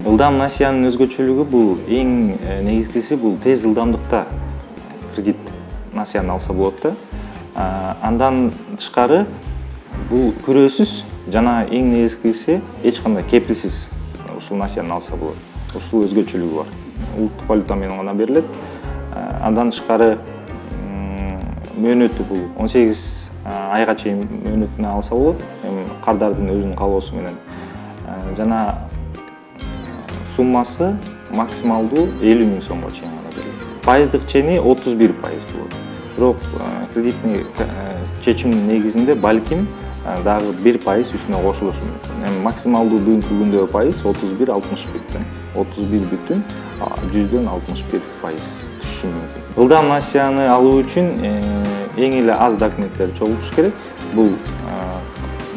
Ылдам насыянын өзгөчөлүгү бул эң негизгиси бул тез ылдамдыкта кредит насыяны алса болот да. Андан тышкары бул көрөөсүз жана эң негизгиси эч кандай кепилсиз ушул насыяны алса болот. Ушул өзгөчөлүгү бар. Улуттук валюта менен гана берилет. Андан тышкары мөөнөтү бул 18 айга чейин мөөнөтүнө алса болот. Кардардын өзүнүн каалоосу менен. Жана суммасы максималдуу 50 000 сомго чейин гана берилет. Пайыздык чени 31% болот. Бирок кредитный чечимдин негизинде балким дагы 1% үстүнө кошулушу мүмкүн. Максималдуу бүгүнкү күндө пайыз 31,61. 31,161% түшүшү мүмкүн. Ылдам насыяны алуу үчүн эң эле аз документтер чогултуш керек. Бул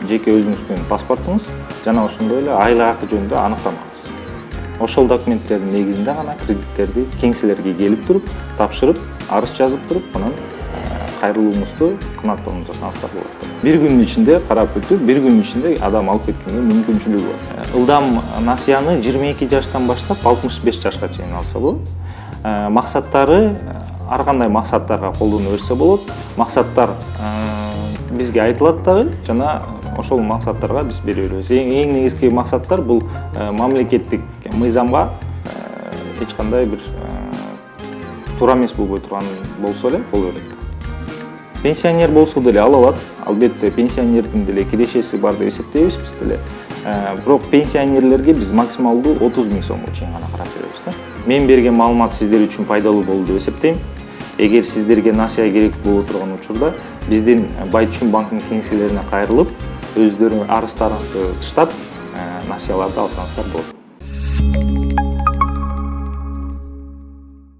жеке өзүңүздүн паспортуңуз жана ошондой эле айлык акы жөнүндө аныктамаңыз. Ошол документтердин негизинде гана кредиттерди кеңселерге келип туруп, тапшырып, арыз жазып туруп, анан кайрылууңузду кымбаттоону жасаңыздар болот. Бир күндүн ичинде карап өтүп, бир күндүн ичинде адам алып кеткенге мүмкүнчүлүгү бар. Ылдам насыяны 22 жаштан баштап 65 жашка чейин алса болот. Максаттары ар кандай максаттарга колдоно берсе болот. Максаттар бизге айтылат дагы, жана ошол максаттарга биз бере беребиз. Эң негизги максаттар бул мамлекеттик мыйзамга эч кандай бир туура эмес болбой турган болсо эле боло берет. Пенсионер болсо деле ала алат. Албетте пенсионердин деле кирешеси бар деп эсептейбиз биз деле. Бирок пенсионерлерге биз максималдуу 30 000 сомго чейин гана карап беребиз да. Мен берген маалымат сиздер үчүн пайдалуу болду деп эсептейм. Эгер сиздерге насыя керек боло турган учурда биздин Байтүшүн банкынын кеңселерине кайрылып, өздөрүнүн арыздарыңызды тыштап, насыяларды алсаңыздар болот.